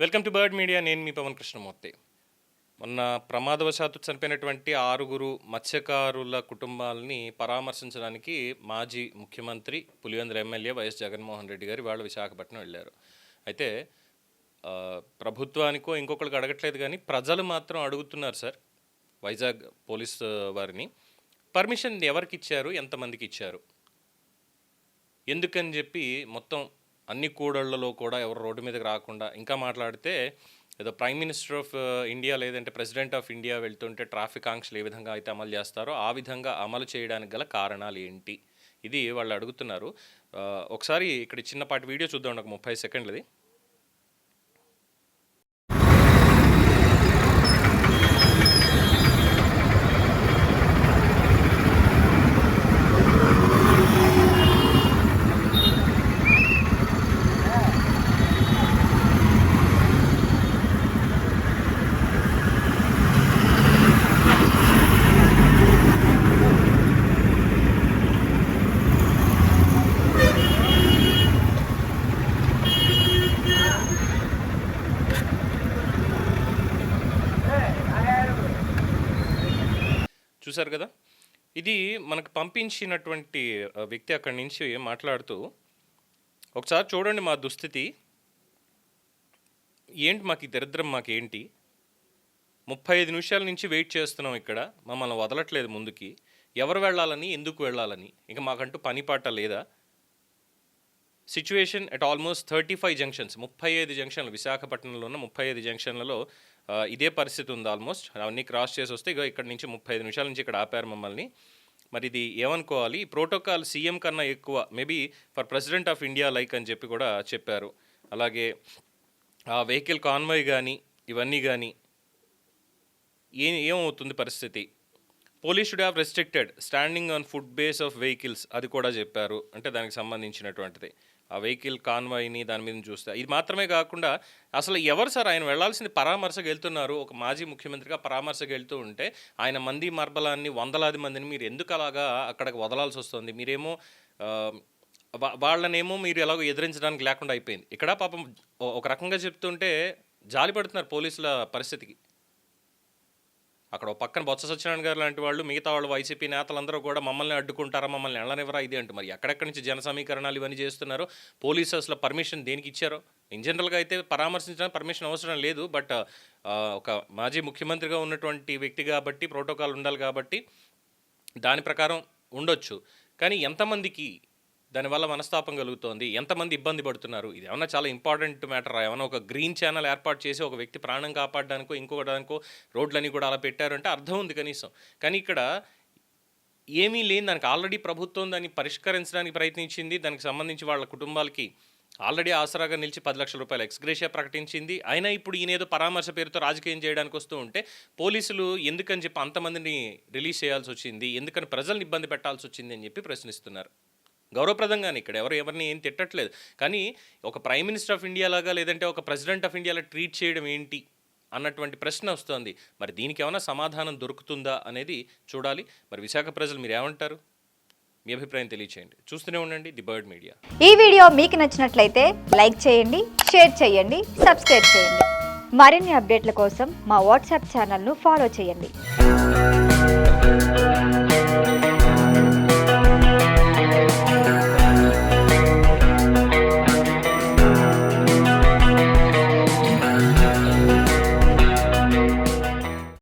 Welcome to bird media. నేను మీ పవన్ కృష్ణమూర్తి. మొన్న ప్రమాదవశాత్తు చనిపోయినటువంటి 6 మత్స్యకారుల కుటుంబాలని పరామర్శించడానికి మాజీ ముఖ్యమంత్రి పులివెందుల ఎమ్మెల్యే వైఎస్ జగన్మోహన్ రెడ్డి గారు వాళ్ళు విశాఖపట్నం వెళ్ళారు. అయితే ప్రభుత్వానికో ఇంకొకరికి అడగట్లేదు, కానీ ప్రజలు మాత్రం అడుగుతున్నారు సార్ వైజాగ్ పోలీస్ వారిని. పర్మిషన్ ఎవరికి ఇచ్చారు, ఎంతమందికి ఇచ్చారు, ఎందుకని చెప్పి మొత్తం అన్ని కూడళ్లలో కూడా ఎవరు రోడ్డు మీదకి రాకుండా, ఇంకా మాట్లాడితే ఏదో ప్రైమ్ మినిస్టర్ ఆఫ్ ఇండియా లేదంటే ప్రెసిడెంట్ ఆఫ్ ఇండియా వెళ్తుంటే ట్రాఫిక్ ఆంక్షలు ఏ విధంగా అయితే అమలు చేస్తారో ఆ విధంగా అమలు చేయడానికి గల కారణాలు ఏంటి, ఇది వాళ్ళు అడుగుతున్నారు. ఒకసారి ఇక్కడ చిన్నపాటి వీడియో చూద్దాం, ఒక 30 సెకండ్లది. చూసారు కదా, ఇది మనకు పంపించినటువంటి వ్యక్తి అక్కడి నుంచి మాట్లాడుతూ, ఒకసారి చూడండి మా దుస్థితి ఏంటి, మాకు ఈ దరిద్రం మాకేంటి, 35 నిమిషాల నుంచి వెయిట్ చేస్తున్నాం ఇక్కడ, మమ్మల్ని వదలట్లేదు ముందుకి, ఎవరు వెళ్ళాలని, ఎందుకు వెళ్ళాలని, ఇంకా మాకంటూ పని పాట లేదా, సిచ్యువేషన్ అట్ ఆల్మోస్ట్ 35 జంక్షన్స్, 35 జంక్షన్లు, విశాఖపట్నంలో ఉన్న 35 జంక్షన్లలో ఇదే పరిస్థితి ఉంది. ఆల్మోస్ట్ అవన్నీ క్రాస్ చేసి వస్తే ఇక ఇక్కడ నుంచి 35 నిమిషాల నుంచి ఇక్కడ ఆపారు మమ్మల్ని. మరి ఇది ఏమనుకోవాలి, ప్రోటోకాల్ సీఎం కన్నా ఎక్కువ, maybe for president of India like అని చెప్పి కూడా చెప్పారు. అలాగే ఆ వెహికల్ కాన్వాయ్ కానీ ఇవన్నీ కానీ ఏమవుతుంది పరిస్థితి, police should have restricted standing on foot base of vehicles, అది కూడా చెప్పారు. అంటే దానికి సంబంధించినటువంటిది ఆ వెహికల్ కాన్వాయ్ని దాని మీద చూస్తే, ఇది మాత్రమే కాకుండా అసలు ఎవరు సార్ ఆయన వెళ్లాల్సింది, పరామర్శకు వెళ్తున్నారు, ఒక మాజీ ముఖ్యమంత్రిగా పరామర్శకు వెళ్తూ ఉంటే ఆయన మంది మార్బలాన్ని, వందలాది మందిని మీరు ఎందుకు అలాగా అక్కడికి వదలాల్సి వస్తుంది, మీరేమో వాళ్ళనేమో మీరు ఎలాగో ఎదిరించడానికి లేకుండా అయిపోయింది. ఇక్కడ పాపం ఒక రకంగా చెప్తుంటే జాలి పడుతున్నారు పోలీసుల పరిస్థితికి. అక్కడ ఒక పక్కన బొత్స సత్యనారాయణ గారు లాంటి వాళ్ళు, మిగతా వాళ్ళు వైసీపీ నేతలందరూ కూడా మమ్మల్ని అడ్డుకుంటారా, మమ్మల్ని ఎళ్ళనివ్వరా ఇది అంటూ, మరి ఎక్కడెక్కడి నుంచి జన సమీకరణాలు ఇవన్నీ చేస్తున్నారు, పోలీసు అసలు పర్మిషన్ దేనికి ఇచ్చారో. ఇన్ జనరల్గా అయితే పరామర్శించడానికి పర్మిషన్ అవసరం లేదు, బట్ ఒక మాజీ ముఖ్యమంత్రిగా ఉన్నటువంటి వ్యక్తి కాబట్టి ప్రోటోకాల్ ఉండాలి కాబట్టి దాని ప్రకారం ఉండొచ్చు. కానీ ఎంతమందికి దానివల్ల మనస్తాపం కలుగుతోంది, ఎంతమంది ఇబ్బంది పడుతున్నారు, ఇది ఏమన్నా చాలా ఇంపార్టెంట్ మ్యాటర్. ఏమన్నా ఒక గ్రీన్ ఛానల్ ఏర్పాటు చేసి ఒక వ్యక్తి ప్రాణం కాపాడడానికో ఇంకొకదానికో రోడ్లన్నీ కూడా అలా పెట్టారంటే అర్థం ఉంది కనీసం. కానీ ఇక్కడ ఏమీ లేని దానికి ఆల్రెడీ ప్రభుత్వం దాన్ని పరిష్కరించడానికి ప్రయత్నించింది. దానికి సంబంధించి వాళ్ళ కుటుంబాలకి ఆల్రెడీ ఆసరాగా నిలిచి 10 లక్షల రూపాయల ఎక్స్గ్రేషియా ప్రకటించింది. అయినా ఇప్పుడు ఈయనేదో పరామర్శ పేరుతో రాజకీయం చేయడానికి వస్తూ ఉంటే పోలీసులు ఎందుకని చెప్పి అంతమందిని రిలీజ్ చేయాల్సి వచ్చింది, ఎందుకని ప్రజల్ని ఇబ్బంది పెట్టాల్సి వచ్చింది అని చెప్పి ప్రశ్నిస్తున్నారు. గౌరవప్రదంగానే ఇక్కడ ఎవరిని ఏం తిట్టట్లేదు, కానీ ఒక ప్రైమ్ మినిస్టర్ ఆఫ్ ఇండియా లాగా లేదంటే ఒక ప్రెసిడెంట్ ఆఫ్ ఇండియాలో ట్రీట్ చేయడం ఏంటి అన్నటువంటి ప్రశ్న వస్తుంది. మరి దీనికి ఏమైనా సమాధానం దొరుకుతుందా అనేది చూడాలి. మరి విశాఖ ప్రజలు మీరు ఏమంటారు, మీ అభిప్రాయం తెలియచేయండి. చూస్తూనే ఉండండి ది బర్డ్ మీడియా. ఈ వీడియో మీకు నచ్చినట్లయితే లైక్ చేయండి, షేర్ చేయండి, సబ్స్క్రైబ్ చేయండి. మరిన్ని అప్డేట్ల కోసం మా వాట్సాప్ ఛానల్ను ఫాలో చేయండి.